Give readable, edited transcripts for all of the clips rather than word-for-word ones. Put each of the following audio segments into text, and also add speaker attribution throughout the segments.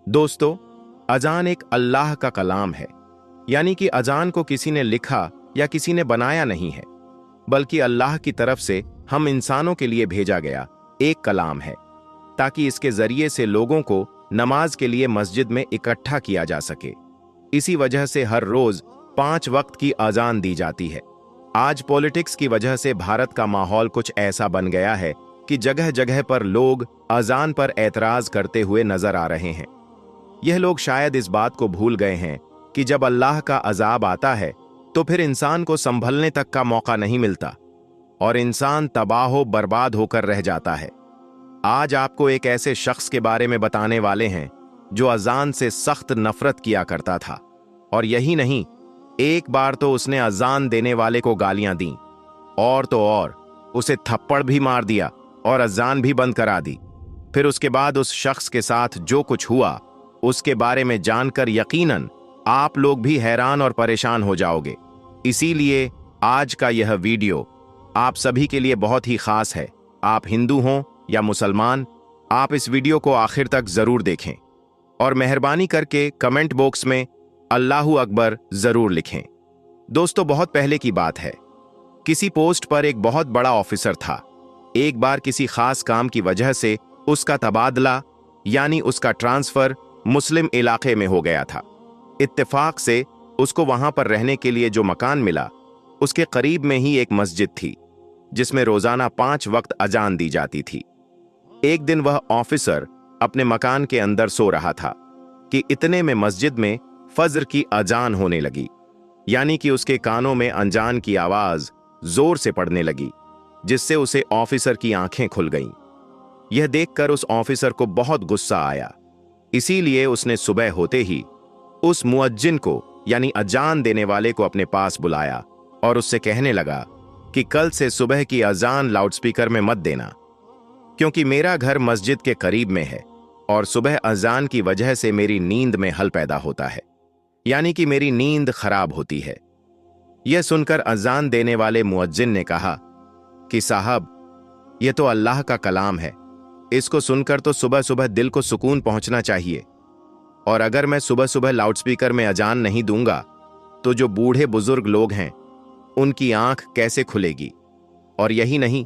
Speaker 1: दोस्तों, अजान एक अल्लाह का कलाम है। यानी कि अजान को किसी ने लिखा या किसी ने बनाया नहीं है, बल्कि अल्लाह की तरफ से हम इंसानों के लिए भेजा गया एक कलाम है, ताकि इसके जरिए से लोगों को नमाज के लिए मस्जिद में इकट्ठा किया जा सके। इसी वजह से हर रोज 5 वक्त की अजान दी जाती है। आज पॉलिटिक्स की वजह से भारत का माहौल कुछ ऐसा बन गया है कि जगह जगह पर लोग अजान पर एतराज करते हुए नजर आ रहे हैं। यह लोग शायद इस बात को भूल गए हैं कि जब अल्लाह का अजाब आता है तो फिर इंसान को संभलने तक का मौका नहीं मिलता और इंसान तबाह बर्बाद होकर रह जाता है। आज आपको एक ऐसे शख्स के बारे में बताने वाले हैं जो अजान से सख्त नफरत किया करता था, और यही नहीं, एक बार तो उसने अजान देने वाले को गालियां दी और तो और उसे थप्पड़ भी मार दिया और अजान भी बंद करा दी। फिर उसके बाद उस शख्स के साथ जो कुछ हुआ उसके बारे में जानकर यकीनन आप लोग भी हैरान और परेशान हो जाओगे। इसीलिए आज का यह वीडियो आप सभी के लिए बहुत ही खास है। आप हिंदू हों या मुसलमान, आप इस वीडियो को आखिर तक जरूर देखें और मेहरबानी करके कमेंट बॉक्स में अल्लाहू अकबर जरूर लिखें। दोस्तों, बहुत पहले की बात है, किसी पोस्ट पर एक बहुत बड़ा ऑफिसर था। एक बार किसी खास काम की वजह से उसका तबादला यानी उसका ट्रांसफर मुस्लिम इलाके में हो गया था। इत्तेफाक से उसको वहां पर रहने के लिए जो मकान मिला उसके करीब में ही एक मस्जिद थी जिसमें रोजाना 5 वक्त अजान दी जाती थी। एक दिन वह ऑफिसर अपने मकान के अंदर सो रहा था कि इतने में मस्जिद में फज्र की अजान होने लगी, यानी कि उसके कानों में अजान की आवाज जोर से पड़ने लगी, जिससे उसे ऑफिसर की आंखें खुल गईं। यह देखकर उस ऑफिसर को बहुत गुस्सा आया। इसीलिए उसने सुबह होते ही उस मुअज्जिन को यानी अजान देने वाले को अपने पास बुलाया और उससे कहने लगा कि कल से सुबह की अजान लाउडस्पीकर में मत देना, क्योंकि मेरा घर मस्जिद के करीब में है और सुबह अजान की वजह से मेरी नींद में हल पैदा होता है, यानी कि मेरी नींद खराब होती है। यह सुनकर अजान देने वाले मुअज्जिन ने कहा कि साहब, यह तो अल्लाह का कलाम है, इसको सुनकर तो सुबह सुबह दिल को सुकून पहुंचना चाहिए, और अगर मैं सुबह सुबह लाउडस्पीकर में अजान नहीं दूंगा तो जो बूढ़े बुजुर्ग लोग हैं उनकी आंख कैसे खुलेगी। और यही नहीं,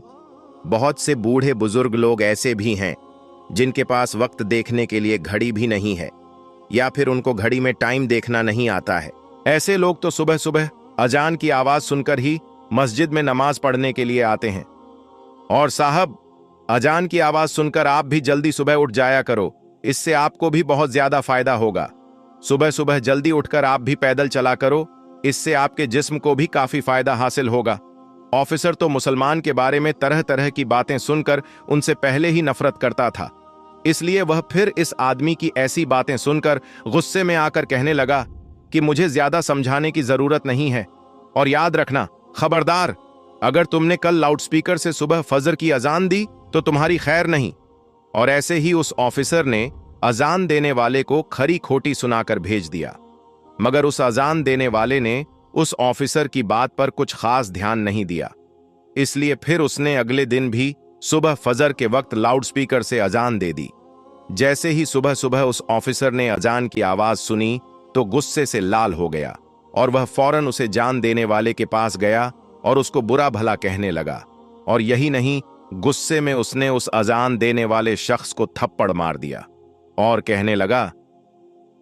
Speaker 1: बहुत से बूढ़े बुजुर्ग लोग ऐसे भी हैं जिनके पास वक्त देखने के लिए घड़ी भी नहीं है, या फिर उनको घड़ी में टाइम देखना नहीं आता है। ऐसे लोग तो सुबह सुबह अजान की आवाज सुनकर ही मस्जिद में नमाज पढ़ने के लिए आते हैं। और साहब, अजान की आवाज सुनकर आप भी जल्दी सुबह उठ जाया करो, इससे आपको भी बहुत ज्यादा फायदा होगा। सुबह सुबह जल्दी उठकर आप भी पैदल चला करो, इससे आपके जिस्म को भी काफी फायदा हासिल होगा। ऑफिसर तो मुसलमान के बारे में तरह तरह की बातें सुनकर उनसे पहले ही नफरत करता था, इसलिए वह फिर इस आदमी की ऐसी बातें सुनकर गुस्से में आकर कहने लगा कि मुझे ज्यादा समझाने की जरूरत नहीं है, और याद रखना, खबरदार, अगर तुमने कल लाउडस्पीकर से सुबह फजर की अजान दी तो तुम्हारी खैर नहीं। और ऐसे ही उस ऑफिसर ने अजान देने वाले को खरी खोटी सुनाकर भेज दिया, मगर उस अजान देने वाले ने उस ऑफिसर की बात पर कुछ खास ध्यान नहीं दिया। इसलिए फिर उसने अगले दिन भी सुबह फजर के वक्त लाउडस्पीकर से अजान दे दी। जैसे ही सुबह सुबह उस ऑफिसर ने अजान की आवाज सुनी तो गुस्से से लाल हो गया और वह फौरन उसे जान देने वाले के पास गया और उसको बुरा भला कहने लगा। और यही नहीं, गुस्से में उसने उस अजान देने वाले शख्स को थप्पड़ मार दिया और कहने लगा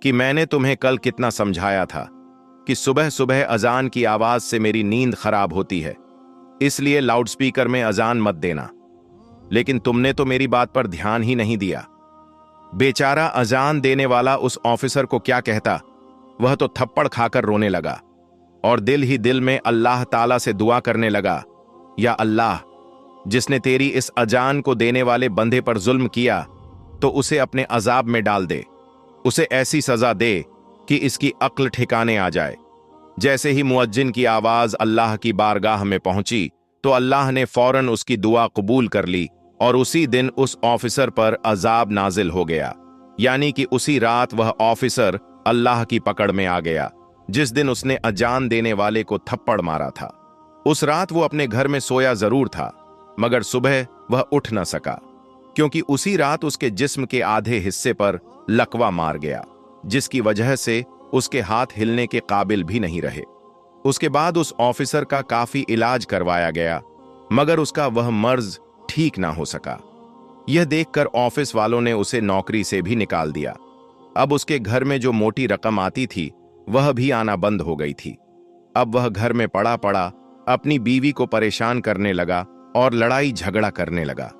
Speaker 1: कि मैंने तुम्हें कल कितना समझाया था कि सुबह सुबह अजान की आवाज से मेरी नींद खराब होती है, इसलिए लाउडस्पीकर में अजान मत देना, लेकिन तुमने तो मेरी बात पर ध्यान ही नहीं दिया। बेचारा अजान देने वाला उस ऑफिसर को क्या कहता, वह तो थप्पड़ खाकर रोने लगा और दिल ही दिल में अल्लाह ताला से दुआ करने लगा, या अल्लाह, जिसने तेरी इस अजान को देने वाले बंदे पर जुल्म किया तो उसे अपने अजाब में डाल दे, उसे ऐसी सजा दे कि इसकी अक्ल ठिकाने आ जाए। जैसे ही मुअज्जिन की आवाज अल्लाह की बारगाह में पहुंची तो अल्लाह ने फौरन उसकी दुआ कबूल कर ली और उसी दिन उस ऑफिसर पर अजाब नाजिल हो गया, यानी कि उसी रात वह ऑफिसर अल्लाह की पकड़ में आ गया जिस दिन उसने अजान देने वाले को थप्पड़ मारा था। उस रात वो अपने घर में सोया जरूर था, मगर सुबह वह उठ न सका, क्योंकि उसी रात उसके जिस्म के आधे हिस्से पर लकवा मार गया, जिसकी वजह से उसके हाथ हिलने के काबिल भी नहीं रहे। उसके बाद उस ऑफिसर का काफी इलाज करवाया गया, मगर उसका वह मर्ज ठीक ना हो सका। यह देखकर ऑफिस वालों ने उसे नौकरी से भी निकाल दिया। अब उसके घर में जो मोटी रकम आती थी वह भी आना बंद हो गई थी। अब वह घर में पड़ा पड़ा अपनी बीवी को परेशान करने लगा और लड़ाई झगड़ा करने लगा।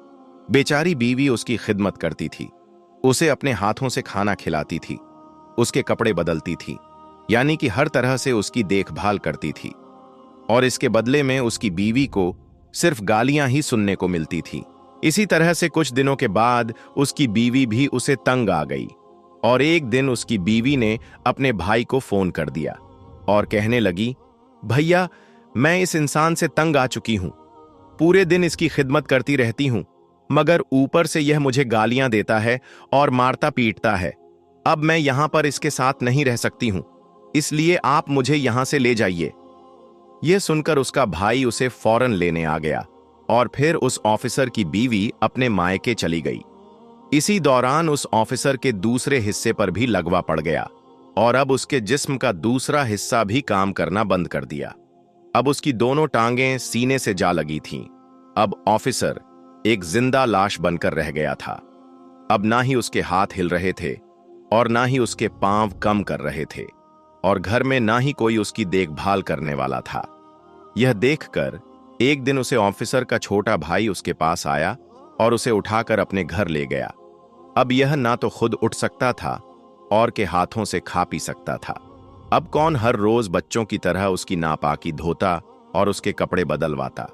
Speaker 1: बेचारी बीवी उसकी खिदमत करती थी, उसे अपने हाथों से खाना खिलाती थी, उसके कपड़े बदलती थी, यानी कि हर तरह से उसकी देखभाल करती थी। और इसके बदले में उसकी बीवी को सिर्फ गालियां ही सुनने को मिलती थी। इसी तरह से कुछ दिनों के बाद उसकी बीवी भी उसे तंग आ गई और एक दिन उसकी बीवी ने अपने भाई को फोन कर दिया और कहने लगी, भैया, मैं इस इंसान से तंग आ चुकी हूं। पूरे दिन इसकी खिदमत करती रहती हूं, मगर ऊपर से यह मुझे गालियां देता है और मारता पीटता है। अब मैं यहां पर इसके साथ नहीं रह सकती हूं, इसलिए आप मुझे यहां से ले जाइए। यह सुनकर उसका भाई उसे फौरन लेने आ गया और फिर उस ऑफिसर की बीवी अपने मायके चली गई। इसी दौरान उस ऑफिसर के दूसरे हिस्से पर भी लगवा पड़ गया और अब उसके जिस्म का दूसरा हिस्सा भी काम करना बंद कर दिया। अब उसकी दोनों टांगें सीने से जा लगी थीं। अब ऑफिसर एक जिंदा लाश बनकर रह गया था। अब ना ही उसके हाथ हिल रहे थे और ना ही उसके पांव कम कर रहे थे और घर में ना ही कोई उसकी देखभाल करने वाला था। यह देखकर एक दिन उसे ऑफिसर का छोटा भाई उसके पास आया और उसे उठाकर अपने घर ले गया। अब यह ना तो खुद उठ सकता था और के हाथों से खा पी सकता था। अब कौन हर रोज बच्चों की तरह उसकी नापाकी धोता और उसके कपड़े बदलवाता।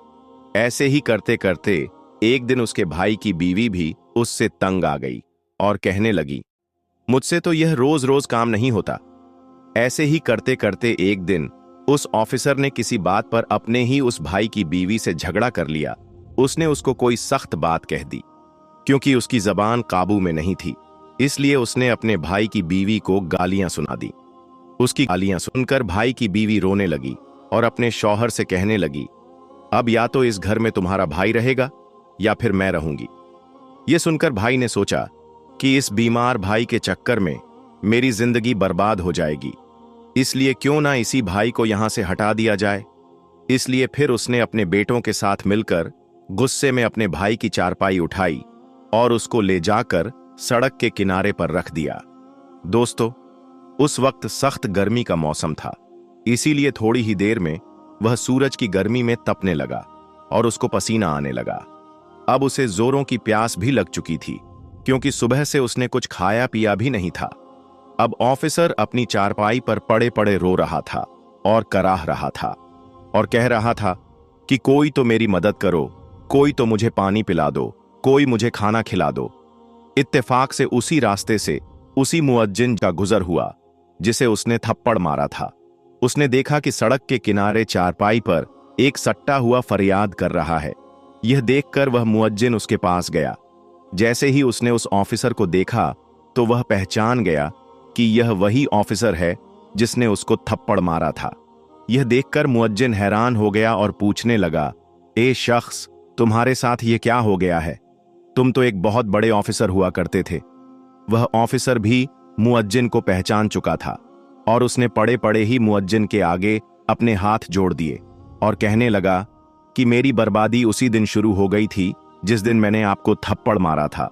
Speaker 1: ऐसे ही करते करते एक दिन उसके भाई की बीवी भी उससे तंग आ गई और कहने लगी, मुझसे तो यह रोज रोज काम नहीं होता। ऐसे ही करते करते एक दिन उस ऑफिसर ने किसी बात पर अपने ही उस भाई की बीवी से झगड़ा कर लिया। उसने उसको कोई सख्त बात कह दी। क्योंकि उसकी जबान काबू में नहीं थी, इसलिए उसने अपने भाई की बीवी को गालियां सुना दी। उसकी गालियां सुनकर भाई की बीवी रोने लगी और अपने शौहर से कहने लगी, अब या तो इस घर में तुम्हारा भाई रहेगा या फिर मैं रहूंगी। यह सुनकर भाई ने सोचा कि इस बीमार भाई के चक्कर में मेरी जिंदगी बर्बाद हो जाएगी, इसलिए क्यों ना इसी भाई को यहां से हटा दिया जाए। इसलिए फिर उसने अपने बेटों के साथ मिलकर गुस्से में अपने भाई की चारपाई उठाई और उसको ले जाकर सड़क के किनारे पर रख दिया। दोस्तों, उस वक्त सख्त गर्मी का मौसम था, इसीलिए थोड़ी ही देर में वह सूरज की गर्मी में तपने लगा और उसको पसीना आने लगा। अब उसे जोरों की प्यास भी लग चुकी थी, क्योंकि सुबह से उसने कुछ खाया पिया भी नहीं था। अब ऑफिसर अपनी चारपाई पर पड़े पड़े रो रहा था और कराह रहा था और कह रहा था कि कोई तो मेरी मदद करो, कोई तो मुझे पानी पिला दो, कोई मुझे खाना खिला दो। इत्तेफाक से उसी रास्ते से उसी मुअज्जिन का गुजर हुआ जिसे उसने थप्पड़ मारा था। उसने देखा कि सड़क के किनारे चारपाई पर एक सट्टा हुआ फरियाद कर रहा है। यह देखकर वह मुअज्जिन उसके पास गया। जैसे ही उसने उस ऑफिसर को देखा तो वह पहचान गया कि यह वही ऑफिसर है जिसने उसको थप्पड़ मारा था। यह देखकर मुअज्जिन हैरान हो गया और पूछने लगा, ए शख्स, तुम्हारे साथ ये क्या हो गया है? तुम तो एक बहुत बड़े ऑफिसर हुआ करते थे। वह ऑफिसर भी मुअज्जिन को पहचान चुका था और उसने पड़े पड़े ही मुअज्जिन के आगे अपने हाथ जोड़ दिए और कहने लगा कि मेरी बर्बादी उसी दिन शुरू हो गई थी जिस दिन मैंने आपको थप्पड़ मारा था।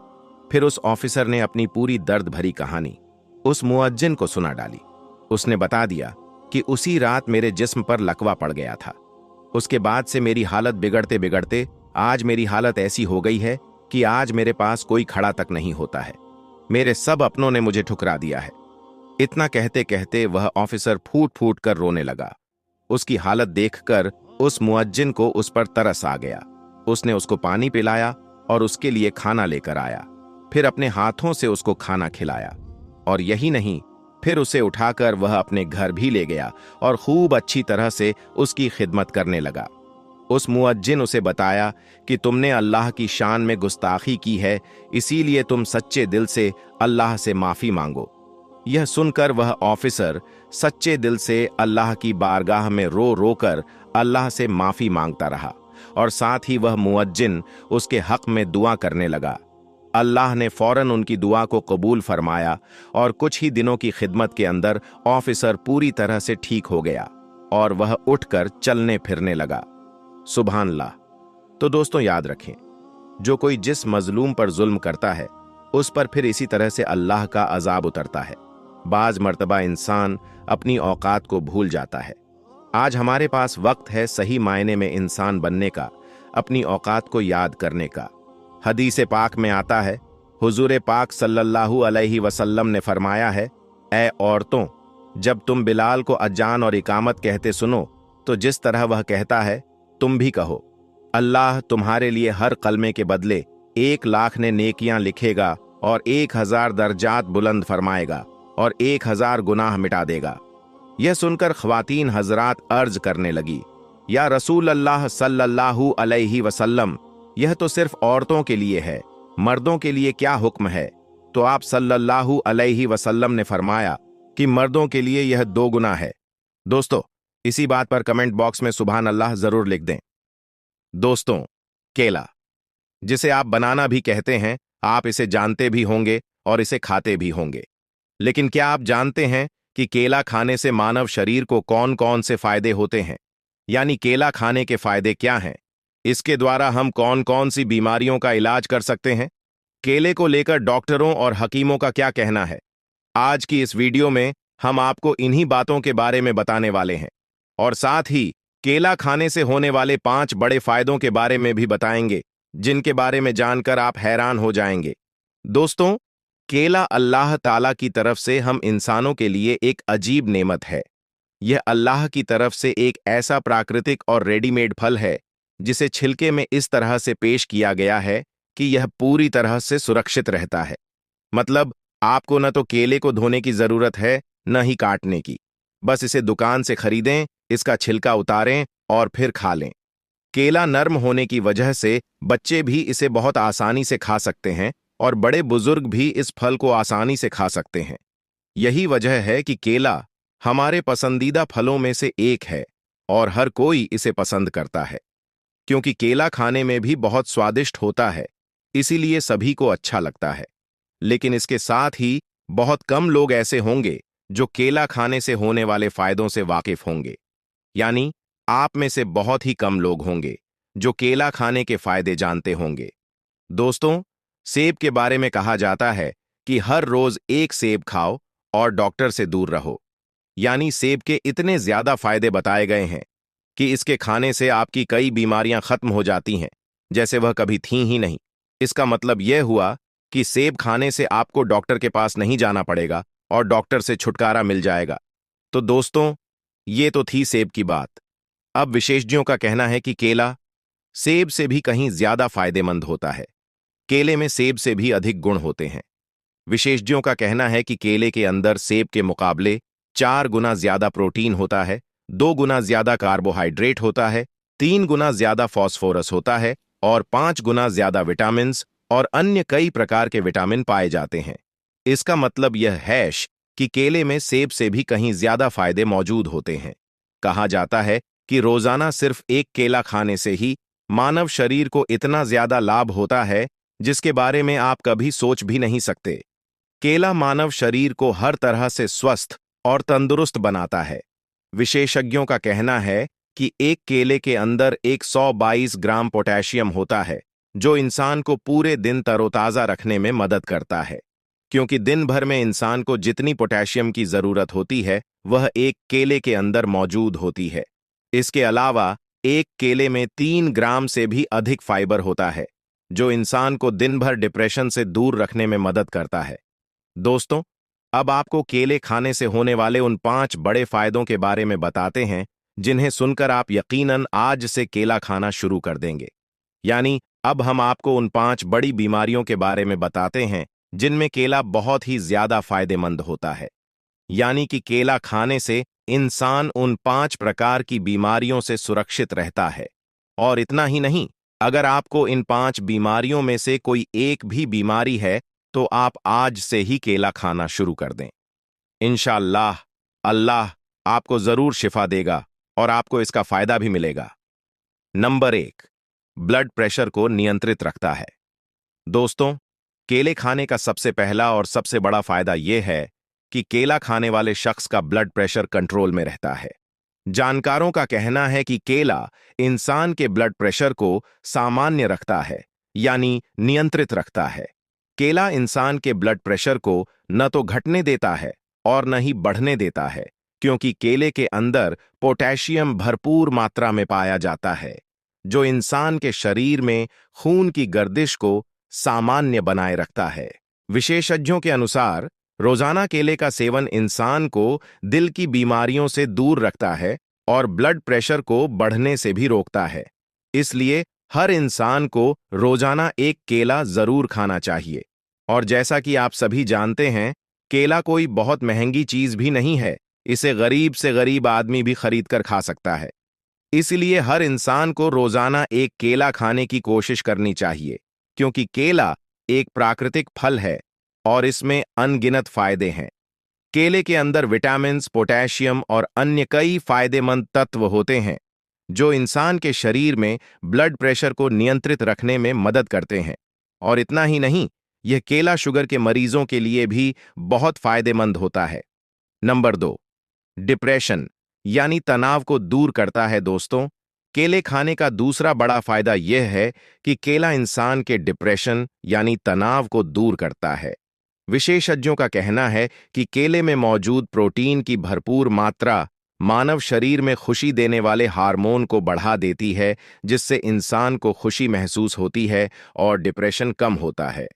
Speaker 1: फिर उस ऑफिसर ने अपनी पूरी दर्द भरी कहानी उस मुअज्जिन को सुना डाली। उसने बता दिया कि उसी रात मेरे जिस्म पर लकवा पड़ गया था। उसके बाद से मेरी हालत बिगड़ते बिगड़ते आज मेरी हालत ऐसी हो गई है कि आज मेरे पास कोई खड़ा तक नहीं होता है। मेरे सब अपनों ने मुझे ठुकरा दिया है। इतना कहते कहते वह ऑफिसर फूट फूट कर रोने लगा। उसकी हालत देखकर उस मुअज्जिन को उस पर तरस आ गया। उसने उसको पानी पिलाया और उसके लिए खाना लेकर आया। फिर अपने हाथों से उसको खाना खिलाया और यही नहीं, फिर उसे उठाकर वह अपने घर भी ले गया और खूब अच्छी तरह से उसकी खिदमत करने लगा। उस मुअज्जिन उसे बताया कि तुमने अल्लाह की शान में गुस्ताखी की है, इसीलिए तुम सच्चे दिल से अल्लाह से माफी मांगो। यह सुनकर वह ऑफिसर सच्चे दिल से अल्लाह की बारगाह में रो रो कर अल्लाह से माफी मांगता रहा और साथ ही वह मुअज्जिन उसके हक में दुआ करने लगा। अल्लाह ने फौरन उनकी दुआ को कबूल फरमाया और कुछ ही दिनों की खिदमत के अंदर ऑफिसर पूरी तरह से ठीक हो गया और वह उठकर चलने फिरने लगा। सुभान अल्लाह। तो दोस्तों याद रखें, जो कोई जिस मजलूम पर जुल्म करता है उस पर फिर इसी तरह से अल्लाह का अजाब उतरता है। बाज मर्तबा इंसान अपनी औकात को भूल जाता है। आज हमारे पास वक्त है सही मायने में इंसान बनने का, अपनी औकात को याद करने का। हदीस पाक में आता है, हुजूर पाक सल्लल्लाहु अलैहि वसल्लम ने फरमाया है, ए औरतों, जब तुम बिलाल को अजान और इकामत कहते सुनो तो जिस तरह वह कहता है तुम भी कहो। अल्लाह तुम्हारे लिए हर कलमे के बदले 1,00,000 ने नेकियां लिखेगा और 1,000 दर्जात बुलंद फरमाएगा और 1,000 गुनाह मिटा देगा। यह सुनकर ख्वातीन हजरात अर्ज करने लगी, या रसूल अल्लाह सल्लल्लाहु अलैहि वसल्लम, यह तो सिर्फ औरतों के लिए है, मर्दों के लिए क्या हुक्म है? तो आप सल्लल्लाहु अलैहि वसल्लम ने फरमाया कि मर्दों के लिए यह 2 गुना है। दोस्तों, इसी बात पर कमेंट बॉक्स में सुभान अल्लाह जरूर लिख दें। दोस्तों, केला, जिसे आप बनाना भी कहते हैं, आप इसे जानते भी होंगे और इसे खाते भी होंगे। लेकिन क्या आप जानते हैं कि केला खाने से मानव शरीर को कौन कौन से फायदे होते हैं? यानी केला खाने के फायदे क्या हैं? इसके द्वारा हम कौन कौन सी बीमारियों का इलाज कर सकते हैं? केले को लेकर डॉक्टरों और हकीमों का क्या कहना है? आज की इस वीडियो में हम आपको इन्हीं बातों के बारे में बताने वाले हैं और साथ ही केला खाने से होने वाले 5 बड़े फायदों के बारे में भी बताएंगे, जिनके बारे में जानकर आप हैरान हो जाएंगे। दोस्तों, केला अल्लाह ताला की तरफ से हम इंसानों के लिए एक अजीब नेमत है। यह अल्लाह की तरफ से एक ऐसा प्राकृतिक और रेडीमेड फल है जिसे छिलके में इस तरह से पेश किया गया है कि यह पूरी तरह से सुरक्षित रहता है। मतलब आपको न तो केले को धोने की जरूरत है, न ही काटने की। बस इसे दुकान से खरीदें, इसका छिलका उतारें और फिर खा लें। केला नर्म होने की वजह से बच्चे भी इसे बहुत आसानी से खा सकते हैं और बड़े बुजुर्ग भी इस फल को आसानी से खा सकते हैं। यही वजह है कि केला हमारे पसंदीदा फलों में से एक है और हर कोई इसे पसंद करता है, क्योंकि केला खाने में भी बहुत स्वादिष्ट होता है, इसीलिए सभी को अच्छा लगता है। लेकिन इसके साथ ही बहुत कम लोग ऐसे होंगे जो केला खाने से होने वाले फायदों से वाकिफ होंगे। यानी आप में से बहुत ही कम लोग होंगे जो केला खाने के फायदे जानते होंगे। दोस्तों, सेब के बारे में कहा जाता है कि हर रोज 1 सेब खाओ और डॉक्टर से दूर रहो। यानी सेब के इतने ज्यादा फायदे बताए गए हैं कि इसके खाने से आपकी कई बीमारियां खत्म हो जाती हैं, जैसे वह कभी थीं ही नहीं। इसका मतलब यह हुआ कि सेब खाने से आपको डॉक्टर के पास नहीं जाना पड़ेगा और डॉक्टर से छुटकारा मिल जाएगा। तो दोस्तों, ये तो थी सेब की बात। अब विशेषज्ञों का कहना है कि केला सेब से भी कहीं ज्यादा फायदेमंद होता है। केले में सेब से भी अधिक गुण होते हैं। विशेषज्ञों का कहना है कि केले के अंदर सेब के मुकाबले 4 गुना ज्यादा प्रोटीन होता है, 2 गुना ज्यादा कार्बोहाइड्रेट होता है, 3 गुना ज्यादा फास्फोरस होता है और 5 गुना ज्यादा विटामिन और अन्य कई प्रकार के विटामिन पाए जाते हैं। इसका मतलब यह है कि केले में सेब से भी कहीं ज्यादा फायदे मौजूद होते हैं। कहा जाता है कि रोजाना सिर्फ 1 केला खाने से ही मानव शरीर को इतना ज्यादा लाभ होता है जिसके बारे में आप कभी सोच भी नहीं सकते। केला मानव शरीर को हर तरह से स्वस्थ और तंदुरुस्त बनाता है। विशेषज्ञों का कहना है कि 1 केले के अंदर 122 ग्राम पोटेशियम होता है, जो इंसान को पूरे दिन तरोताजा रखने में मदद करता है, क्योंकि दिन भर में इंसान को जितनी पोटेशियम की जरूरत होती है वह 1 केले के अंदर मौजूद होती है। इसके अलावा 1 केले में 3 ग्राम से भी अधिक फाइबर होता है, जो इंसान को दिन भर डिप्रेशन से दूर रखने में मदद करता है। दोस्तों, अब आपको केले खाने से होने वाले उन 5 बड़े फायदों के बारे में बताते हैं, जिन्हें सुनकर आप यकीनन आज से केला खाना शुरू कर देंगे। यानी अब हम आपको उन 5 बड़ी बीमारियों के बारे में बताते हैं जिनमें केला बहुत ही ज्यादा फायदेमंद होता है। यानी कि केला खाने से इंसान उन 5 प्रकार की बीमारियों से सुरक्षित रहता है। और इतना ही नहीं, अगर आपको इन 5 बीमारियों में से कोई एक भी बीमारी है तो आप आज से ही केला खाना शुरू कर दें। इंशाअल्लाह अल्लाह आपको जरूर शिफा देगा और आपको इसका फायदा भी मिलेगा। नंबर 1, ब्लड प्रेशर को नियंत्रित रखता है। दोस्तों, केले खाने का सबसे पहला और सबसे बड़ा फायदा यह है कि केला खाने वाले शख्स का ब्लड प्रेशर कंट्रोल में रहता है। जानकारों का कहना है कि केला इंसान के ब्लड प्रेशर को सामान्य रखता है, यानी नियंत्रित रखता है। केला इंसान के ब्लड प्रेशर को न तो घटने देता है और न ही बढ़ने देता है, क्योंकि केले के अंदर पोटेशियम भरपूर मात्रा में पाया जाता है, जो इंसान के शरीर में खून की गर्दिश को सामान्य बनाए रखता है। विशेषज्ञों के अनुसार रोजाना केले का सेवन इंसान को दिल की बीमारियों से दूर रखता है और ब्लड प्रेशर को बढ़ने से भी रोकता है। इसलिए हर इंसान को रोजाना एक केला जरूर खाना चाहिए। और जैसा कि आप सभी जानते हैं, केला कोई बहुत महंगी चीज भी नहीं है। इसे गरीब से गरीब आदमी भी खरीद कर खा सकता है। इसलिए हर इंसान को रोजाना एक केला खाने की कोशिश करनी चाहिए, क्योंकि केला एक प्राकृतिक फल है और इसमें अनगिनत फायदे हैं। केले के अंदर विटामिन्स, पोटेशियम और अन्य कई फायदेमंद तत्व होते हैं, जो इंसान के शरीर में ब्लड प्रेशर को नियंत्रित रखने में मदद करते हैं। और इतना ही नहीं, यह केला शुगर के मरीजों के लिए भी बहुत फायदेमंद होता है। नंबर 2, डिप्रेशन यानी तनाव को दूर करता है। दोस्तों, केले खाने का दूसरा बड़ा फायदा यह है कि केला इंसान के डिप्रेशन यानी तनाव को दूर करता है। विशेषज्ञों का कहना है कि केले में मौजूद प्रोटीन की भरपूर मात्रा मानव शरीर में खुशी देने वाले हार्मोन को बढ़ा देती है, जिससे इंसान को खुशी महसूस होती है और डिप्रेशन कम होता है।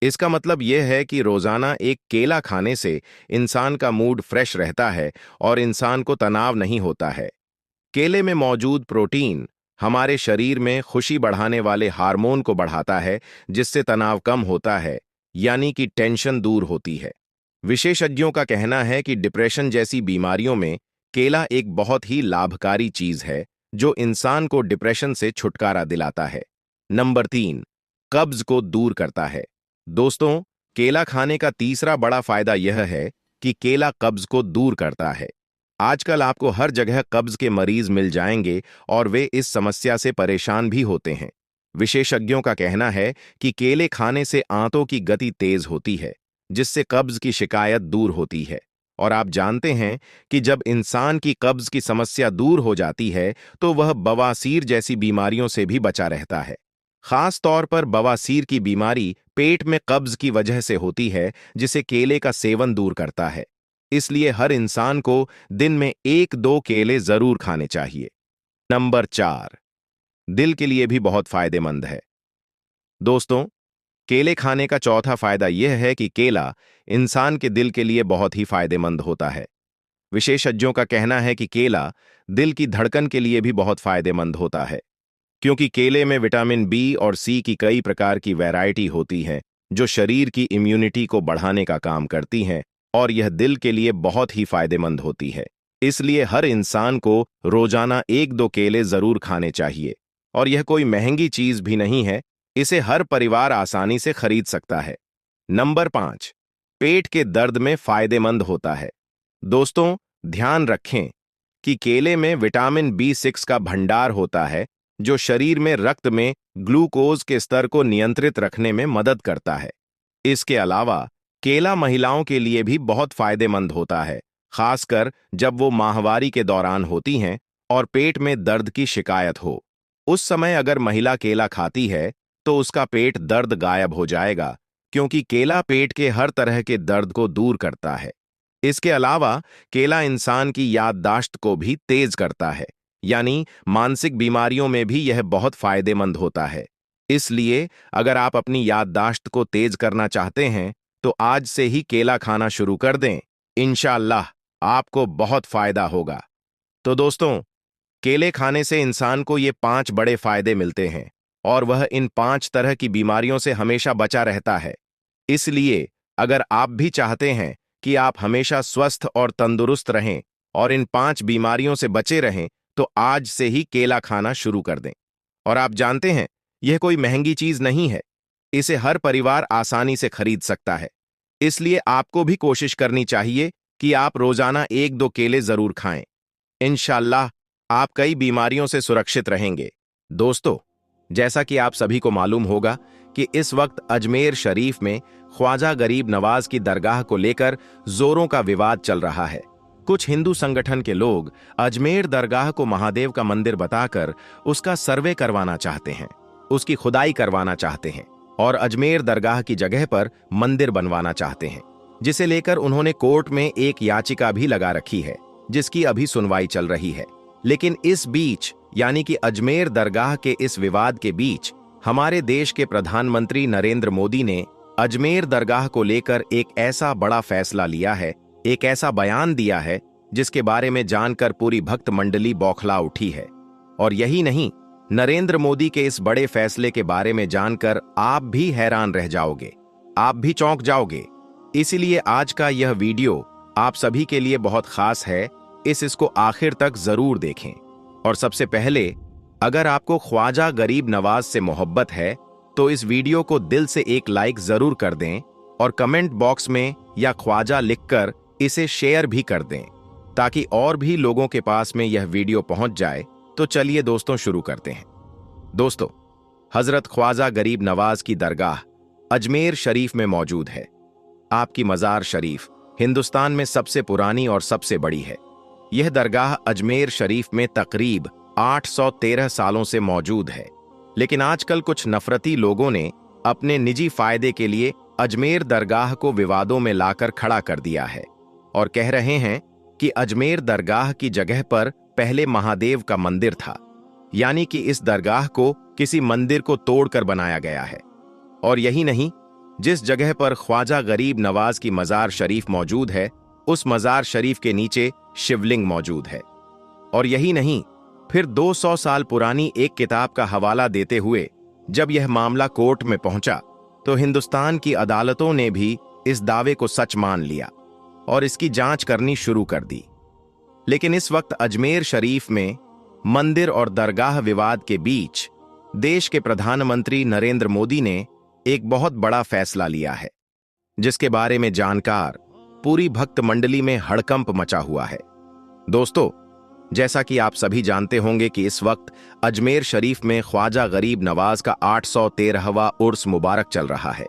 Speaker 1: इसका मतलब यह है कि रोजाना एक केला खाने से इंसान का मूड फ्रेश रहता है और इंसान को तनाव नहीं होता है। केले में मौजूद प्रोटीन हमारे शरीर में खुशी बढ़ाने वाले हार्मोन को बढ़ाता है, जिससे तनाव कम होता है, यानी कि टेंशन दूर होती है। विशेषज्ञों का कहना है कि डिप्रेशन जैसी बीमारियों में केला एक बहुत ही लाभकारी चीज है, जो इंसान को डिप्रेशन से छुटकारा दिलाता है। नंबर 3, कब्ज को दूर करता है। दोस्तों, केला खाने का तीसरा बड़ा फायदा यह है कि केला कब्ज को दूर करता है। आजकल आपको हर जगह कब्ज के मरीज मिल जाएंगे और वे इस समस्या से परेशान भी होते हैं। विशेषज्ञों का कहना है कि केले खाने से आंतों की गति तेज होती है, जिससे कब्ज की शिकायत दूर होती है। और आप जानते हैं कि जब इंसान की कब्ज की समस्या दूर हो जाती है, तो वह बवासीर जैसी बीमारियों से भी बचा रहता है। खास तौर पर बवासीर की बीमारी पेट में कब्ज की वजह से होती है, जिसे केले का सेवन दूर करता है। इसलिए हर इंसान को दिन में 1-2 केले जरूर खाने चाहिए। नंबर 4, दिल के लिए भी बहुत फायदेमंद है। दोस्तों, केले खाने का चौथा फायदा यह है कि केला इंसान के दिल के लिए बहुत ही फायदेमंद होता है। विशेषज्ञों का कहना है कि केला दिल की धड़कन के लिए भी बहुत फायदेमंद होता है, क्योंकि केले में विटामिन बी और सी की कई प्रकार की वैरायटी होती है, जो शरीर की इम्यूनिटी को बढ़ाने का काम करती हैं और यह दिल के लिए बहुत ही फायदेमंद होती है। इसलिए हर इंसान को रोजाना 1-2 केले जरूर खाने चाहिए। और यह कोई महंगी चीज भी नहीं है, इसे हर परिवार आसानी से खरीद सकता है। नंबर 5, पेट के दर्द में फायदेमंद होता है। दोस्तों, ध्यान रखें कि केले में विटामिन B6 का भंडार होता है, जो शरीर में रक्त में ग्लूकोज के स्तर को नियंत्रित रखने में मदद करता है। इसके अलावा केला महिलाओं के लिए भी बहुत फायदेमंद होता है, खासकर जब वो माहवारी के दौरान होती हैं और पेट में दर्द की शिकायत हो। उस समय अगर महिला केला खाती है तो उसका पेट दर्द गायब हो जाएगा, क्योंकि केला पेट के हर तरह के दर्द को दूर करता है। इसके अलावा केला इंसान की याददाश्त को भी तेज करता है, यानी मानसिक बीमारियों में भी यह बहुत फायदेमंद होता है। इसलिए अगर आप अपनी याददाश्त को तेज करना चाहते हैं तो आज से ही केला खाना शुरू कर दें। इंशाअल्लाह आपको बहुत फायदा होगा। तो दोस्तों, केले खाने से इंसान को ये 5 बड़े फायदे मिलते हैं और वह इन 5 तरह की बीमारियों से हमेशा बचा रहता है। इसलिए अगर आप भी चाहते हैं कि आप हमेशा स्वस्थ और तंदुरुस्त रहें और इन 5 बीमारियों से बचे रहें, तो आज से ही केला खाना शुरू कर दें। और आप जानते हैं, यह कोई महंगी चीज नहीं है, इसे हर परिवार आसानी से खरीद सकता है। इसलिए आपको भी कोशिश करनी चाहिए कि आप रोजाना 1-2 केले जरूर खाएं। इंशाअल्लाह आप कई बीमारियों से सुरक्षित रहेंगे। दोस्तों, जैसा कि आप सभी को मालूम होगा कि इस वक्त अजमेर शरीफ में ख्वाजा गरीब नवाज की दरगाह को लेकर जोरों का विवाद चल रहा है। कुछ हिंदू संगठन के लोग अजमेर दरगाह को महादेव का मंदिर बताकर उसका सर्वे करवाना चाहते हैं, उसकी खुदाई करवाना चाहते हैं और अजमेर दरगाह की जगह पर मंदिर बनवाना चाहते हैं, जिसे लेकर उन्होंने कोर्ट में एक याचिका भी लगा रखी है, जिसकी अभी सुनवाई चल रही है। लेकिन इस बीच, यानी कि अजमेर दरगाह के इस विवाद के बीच, हमारे देश के प्रधानमंत्री नरेंद्र मोदी ने अजमेर दरगाह को लेकर एक ऐसा बड़ा फैसला लिया है, एक ऐसा बयान दिया है जिसके बारे में जानकर पूरी भक्त मंडली बौखला उठी है। और यही नहीं, नरेंद्र मोदी के इस बड़े फैसले के बारे में जानकर आप भी हैरान रह जाओगे, आप भी चौंक जाओगे। इसीलिए आज का यह वीडियो आप सभी के लिए बहुत खास है, इसको आखिर तक जरूर देखें। और सबसे पहले, अगर आपको ख्वाजा गरीब नवाज से मोहब्बत है तो इस वीडियो को दिल से एक लाइक जरूर कर दें और कमेंट बॉक्स में या ख्वाजा लिखकर इसे शेयर भी कर दें, ताकि और भी लोगों के पास में यह वीडियो पहुंच जाए। तो चलिए दोस्तों, शुरू करते हैं। दोस्तों, हजरत ख्वाजा गरीब नवाज की दरगाह अजमेर शरीफ में मौजूद है। आपकी मज़ार शरीफ हिंदुस्तान में सबसे पुरानी और सबसे बड़ी है। यह दरगाह अजमेर शरीफ में तकरीब 813 सालों से मौजूद है। लेकिन आजकल कुछ नफरती लोगों ने अपने निजी फायदे के लिए अजमेर दरगाह को विवादों में लाकर खड़ा कर दिया है और कह रहे हैं कि अजमेर दरगाह की जगह पर पहले महादेव का मंदिर था, यानी कि इस दरगाह को किसी मंदिर को तोड़कर बनाया गया है। और यही नहीं, जिस जगह पर ख्वाजा गरीब नवाज की मज़ार शरीफ मौजूद है, उस मज़ार शरीफ के नीचे शिवलिंग मौजूद है। और यही नहीं, फिर 200 साल पुरानी एक किताब का हवाला देते हुए जब यह मामला कोर्ट में पहुंचा तो हिंदुस्तान की अदालतों ने भी इस दावे को सच मान लिया और इसकी जांच करनी शुरू कर दी। लेकिन इस वक्त अजमेर शरीफ में मंदिर और दरगाह विवाद के बीच देश के प्रधानमंत्री नरेंद्र मोदी ने एक बहुत बड़ा फैसला लिया है, जिसके बारे में जानकर पूरी भक्त मंडली में हड़कंप मचा हुआ है। दोस्तों, जैसा कि आप सभी जानते होंगे कि इस वक्त अजमेर शरीफ में ख्वाजा गरीब नवाज का 813वां उर्स मुबारक चल रहा है,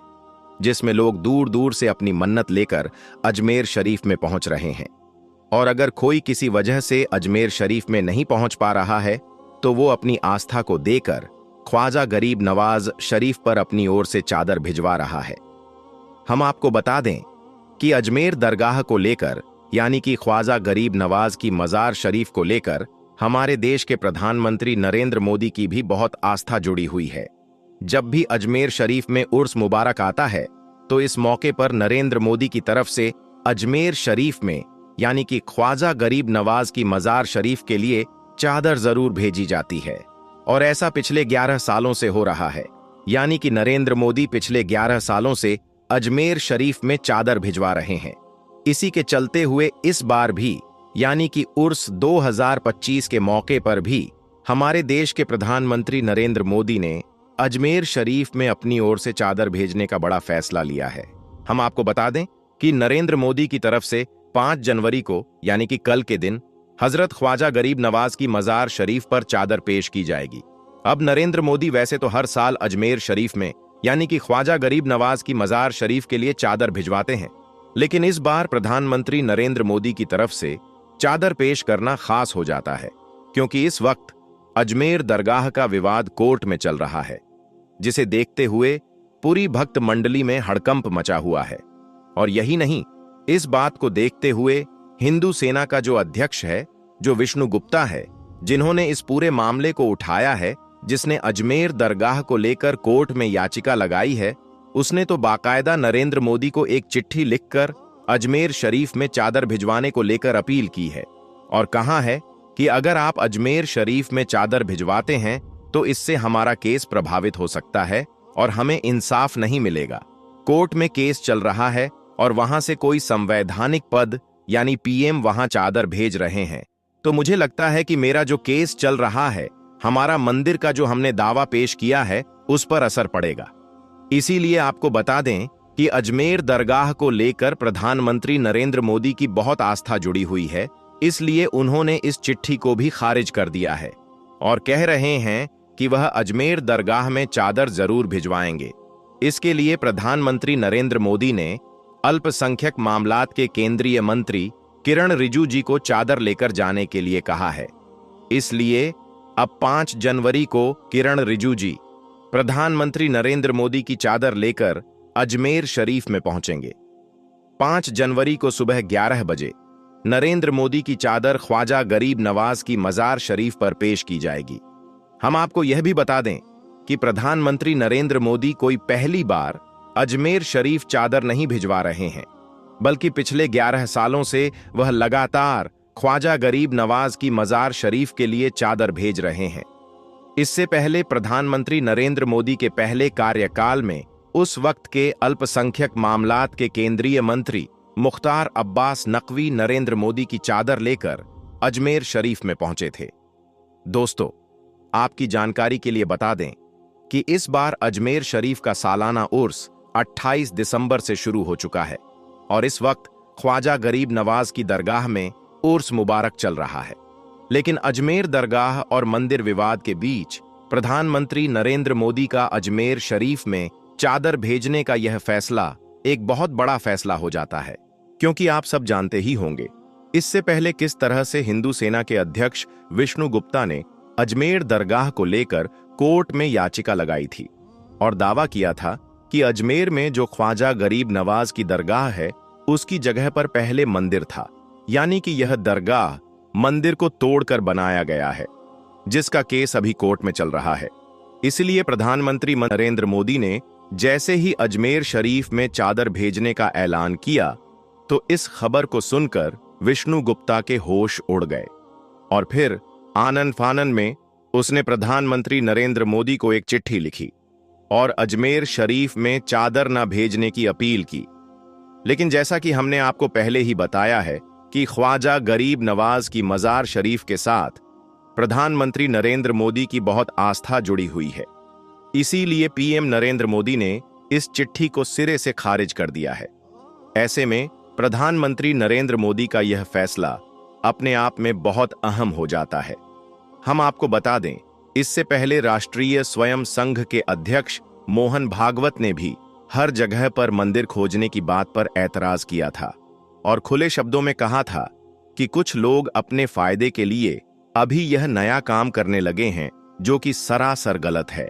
Speaker 1: जिसमें लोग दूर दूर से अपनी मन्नत लेकर अजमेर शरीफ में पहुंच रहे हैं। और अगर कोई किसी वजह से अजमेर शरीफ में नहीं पहुंच पा रहा है तो वो अपनी आस्था को देकर ख्वाजा गरीब नवाज शरीफ पर अपनी ओर से चादर भिजवा रहा है। हम आपको बता दें कि अजमेर दरगाह को लेकर, यानी कि ख्वाजा गरीब नवाज की मज़ार शरीफ को लेकर, हमारे देश के प्रधानमंत्री नरेंद्र मोदी की भी बहुत आस्था जुड़ी हुई है। जब भी अजमेर शरीफ में उर्स मुबारक आता है तो इस मौके पर नरेंद्र मोदी की तरफ से अजमेर शरीफ में, यानी कि ख्वाजा गरीब नवाज की मज़ार शरीफ के लिए चादर जरूर भेजी जाती है। और ऐसा पिछले 11 सालों से हो रहा है, यानी कि नरेंद्र मोदी पिछले 11 सालों से अजमेर शरीफ में चादर भिजवा रहे हैं। इसी के चलते हुए इस बार भी, यानी कि उर्स 2025 के मौके पर भी, हमारे देश के प्रधानमंत्री नरेंद्र मोदी ने अजमेर शरीफ में अपनी ओर से चादर भेजने का बड़ा फैसला लिया है। हम आपको बता दें कि नरेंद्र मोदी की तरफ से 5 जनवरी को, यानी कि कल के दिन, हजरत ख्वाजा गरीब नवाज की मज़ार शरीफ पर चादर पेश की जाएगी। अब नरेंद्र मोदी वैसे तो हर साल अजमेर शरीफ में, यानी कि ख्वाजा गरीब नवाज की मज़ार शरीफ के लिए चादर भिजवाते हैं, लेकिन इस बार प्रधानमंत्री नरेंद्र मोदी की तरफ से चादर पेश करना खास हो जाता है, क्योंकि इस वक्त अजमेर दरगाह का विवाद कोर्ट में चल रहा है, जिसे देखते हुए पूरी भक्त मंडली में हड़कंप मचा हुआ है। और यही नहीं, इस बात को देखते हुए हिंदू सेना का जो अध्यक्ष है, जो विष्णु गुप्ता है, जिन्होंने इस पूरे मामले को उठाया है, जिसने अजमेर दरगाह को लेकर कोर्ट में याचिका लगाई है, उसने तो बाकायदा नरेंद्र मोदी को एक चिट्ठी लिखकर अजमेर शरीफ में चादर भिजवाने को लेकर अपील की है और कहा है कि अगर आप अजमेर शरीफ में चादर भिजवाते हैं तो इससे हमारा केस प्रभावित हो सकता है और हमें इंसाफ नहीं मिलेगा। कोर्ट में केस चल रहा है और वहां से कोई संवैधानिक पद, यानी पीएम, वहां चादर भेज रहे हैं, तो मुझे लगता है कि मेरा जो केस चल रहा है, हमारा मंदिर का जो हमने दावा पेश किया है, उस पर असर पड़ेगा। इसीलिए आपको बता दें कि अजमेर दरगाह को लेकर प्रधानमंत्री नरेंद्र मोदी की बहुत आस्था जुड़ी हुई है, इसलिए उन्होंने इस चिट्ठी को भी खारिज कर दिया है और कह रहे हैं कि वह अजमेर दरगाह में चादर जरूर भिजवाएंगे। इसके लिए प्रधानमंत्री नरेंद्र मोदी ने अल्पसंख्यक मामलात के केंद्रीय मंत्री किरण रिजिजू जी को चादर लेकर जाने के लिए कहा है। इसलिए अब 5 जनवरी को किरण रिजिजू जी प्रधानमंत्री नरेंद्र मोदी की चादर लेकर अजमेर शरीफ में पहुंचेंगे। 5 जनवरी को सुबह 11 बजे नरेंद्र मोदी की चादर ख्वाजा गरीब नवाज की मजार शरीफ पर पेश की जाएगी। हम आपको यह भी बता दें कि प्रधानमंत्री नरेंद्र मोदी कोई पहली बार अजमेर शरीफ चादर नहीं भिजवा रहे हैं, बल्कि पिछले 11 सालों से वह लगातार ख्वाजा गरीब नवाज की मजार शरीफ के लिए चादर भेज रहे हैं। इससे पहले प्रधानमंत्री नरेंद्र मोदी के पहले कार्यकाल में उस वक्त के अल्पसंख्यक मामलात के केंद्रीय मंत्री मुख्तार अब्बास नकवी नरेंद्र मोदी की चादर लेकर अजमेर शरीफ में पहुंचे थे। दोस्तों, आपकी जानकारी के लिए बता दें कि इस बार अजमेर शरीफ का सालाना उर्स 28 दिसंबर से शुरू हो चुका है और इस वक्त ख्वाजा गरीब नवाज की दरगाह में उर्स मुबारक चल रहा है। लेकिन अजमेर दरगाह और मंदिर विवाद के बीच प्रधानमंत्री नरेंद्र मोदी का अजमेर शरीफ में चादर भेजने का यह फैसला एक बहुत बड़ा फैसला हो जाता है, क्योंकि आप सब जानते ही होंगे इससे पहले किस तरह से हिंदू सेना के अध्यक्ष विष्णु गुप्ता ने अजमेर दरगाह को लेकर कोर्ट में याचिका लगाई थी और दावा किया था कि अजमेर में जो ख्वाजा गरीब नवाज की दरगाह है उसकी जगह पर पहले मंदिर था, यानी कि यह दरगाह मंदिर को तोड़कर बनाया गया है, जिसका केस अभी कोर्ट में चल रहा है। इसलिए प्रधानमंत्री नरेंद्र मोदी ने जैसे ही अजमेर शरीफ में चादर भेजने का ऐलान किया तो इस खबर को सुनकर विष्णु गुप्ता के होश उड़ गए और फिर आनन फानन में उसने प्रधानमंत्री नरेंद्र मोदी को एक चिट्ठी लिखी और अजमेर शरीफ में चादर न भेजने की अपील की। लेकिन जैसा कि हमने आपको पहले ही बताया है कि ख्वाजा गरीब नवाज की मजार शरीफ के साथ प्रधानमंत्री नरेंद्र मोदी की बहुत आस्था जुड़ी हुई है, इसीलिए पीएम नरेंद्र मोदी ने इस चिट्ठी को सिरे से खारिज कर दिया है। ऐसे में प्रधानमंत्री नरेंद्र मोदी का यह फैसला अपने आप में बहुत अहम हो जाता है। हम आपको बता दें, इससे पहले राष्ट्रीय स्वयं संघ के अध्यक्ष मोहन भागवत ने भी हर जगह पर मंदिर खोजने की बात पर ऐतराज किया था और खुले शब्दों में कहा था कि कुछ लोग अपने फायदे के लिए अभी यह नया काम करने लगे हैं जो कि सरासर गलत है।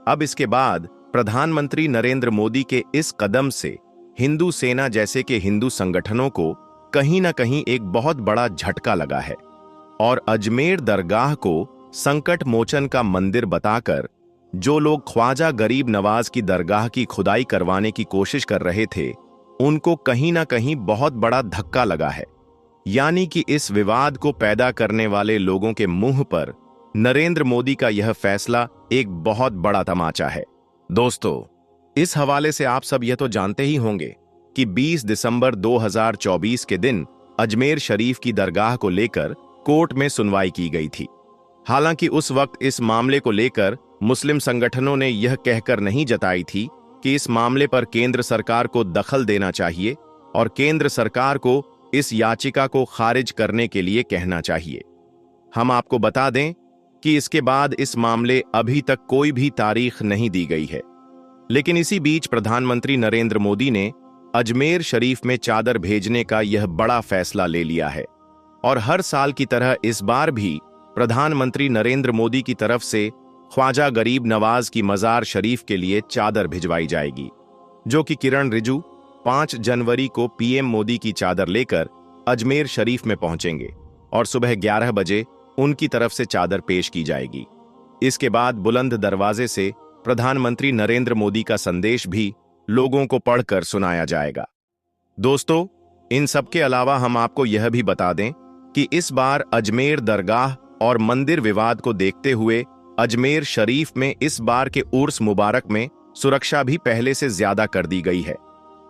Speaker 1: अब इसके बाद प्रधानमंत्री नरेंद्र मोदी के इस कदम से हिंदू सेना जैसे के हिंदू संगठनों को कहीं ना कहीं एक बहुत बड़ा झटका लगा है और अजमेर दरगाह को संकट मोचन का मंदिर बताकर जो लोग ख्वाजा गरीब नवाज की दरगाह की खुदाई करवाने की कोशिश कर रहे थे उनको कहीं ना कहीं बहुत बड़ा धक्का लगा है। यानी कि इस विवाद को पैदा करने वाले लोगों के मुंह पर नरेंद्र मोदी का यह फैसला एक बहुत बड़ा तमाचा है। दोस्तों, इस हवाले से आप सब यह तो जानते ही होंगे कि 20 दिसंबर 2024 के दिन अजमेर शरीफ की दरगाह को लेकर कोर्ट में सुनवाई की गई थी। हालांकि उस वक्त इस मामले को लेकर मुस्लिम संगठनों ने यह कहकर नहीं जताई थी कि इस मामले पर केंद्र सरकार को दखल देना चाहिए और केंद्र सरकार को इस याचिका को खारिज करने के लिए कहना चाहिए। हम आपको बता दें कि इसके बाद इस मामले अभी तक कोई भी तारीख नहीं दी गई है। लेकिन इसी बीच प्रधानमंत्री नरेंद्र मोदी ने अजमेर शरीफ में चादर भेजने का यह बड़ा फैसला ले लिया है और हर साल की तरह इस बार भी प्रधानमंत्री नरेंद्र मोदी की तरफ से ख्वाजा गरीब नवाज की मजार शरीफ के लिए चादर भिजवाई जाएगी, जो कि किरण रिजिजू 5 जनवरी को पीएम मोदी की चादर लेकर अजमेर शरीफ में पहुंचेंगे और सुबह 11 बजे उनकी तरफ से चादर पेश की जाएगी। इसके बाद बुलंद दरवाजे से प्रधानमंत्री नरेंद्र मोदी का संदेश भी लोगों को पढ़कर सुनाया जाएगा। दोस्तों, इन सब के अलावा हम आपको यह भी बता दें कि इस बार अजमेर दरगाह और मंदिर विवाद को देखते हुए अजमेर शरीफ में इस बार के उर्स मुबारक में सुरक्षा भी पहले से ज्यादा कर दी गई है।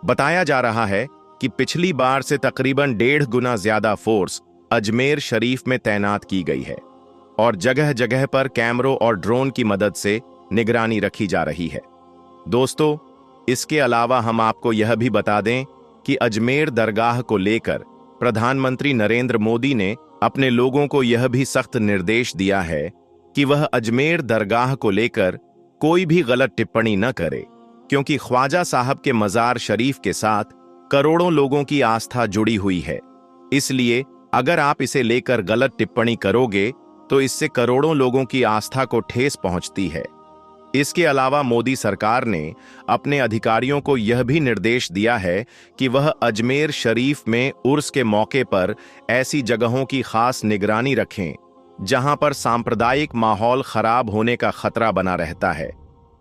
Speaker 1: बताया जा रहा है कि पिछली बार से तकरीबन 1.5 गुना ज्यादा फोर्स अजमेर शरीफ में तैनात की गई है और जगह जगह पर कैमरों और ड्रोन की मदद से निगरानी रखी जा रही है। दोस्तों, इसके अलावा हम आपको यह भी बता दें कि अजमेर दरगाह को लेकर प्रधानमंत्री नरेंद्र मोदी ने अपने लोगों को यह भी सख्त निर्देश दिया है कि वह अजमेर दरगाह को लेकर कोई भी गलत टिप्पणी न करे क्योंकि ख्वाजा साहब के मज़ार शरीफ के साथ करोड़ों लोगों की आस्था जुड़ी हुई है। इसलिए अगर आप इसे लेकर गलत टिप्पणी करोगे तो इससे करोड़ों लोगों की आस्था को ठेस पहुंचती है। इसके अलावा मोदी सरकार ने अपने अधिकारियों को यह भी निर्देश दिया है कि वह अजमेर शरीफ में उर्स के मौके पर ऐसी जगहों की खास निगरानी रखें जहां पर सांप्रदायिक माहौल खराब होने का खतरा बना रहता है,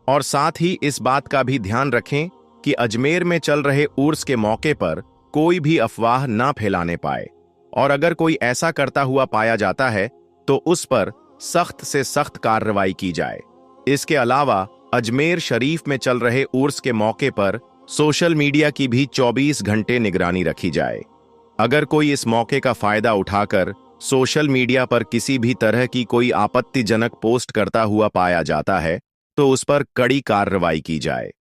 Speaker 1: और साथ ही इस बात का भी ध्यान रखें कि अजमेर में चल रहे उर्स के मौके पर कोई भी अफवाह ना फैलाने पाए, और अगर कोई ऐसा करता हुआ पाया जाता है तो उस पर सख्त से सख्त कार्रवाई की जाए। इसके अलावा अजमेर शरीफ में चल रहे उर्स के मौके पर सोशल मीडिया की भी 24 घंटे निगरानी रखी जाए। अगर कोई इस मौके का फायदा उठाकर सोशल मीडिया पर किसी भी तरह की कोई आपत्तिजनक पोस्ट करता हुआ पाया जाता है तो उस पर कड़ी कार्रवाई की जाए।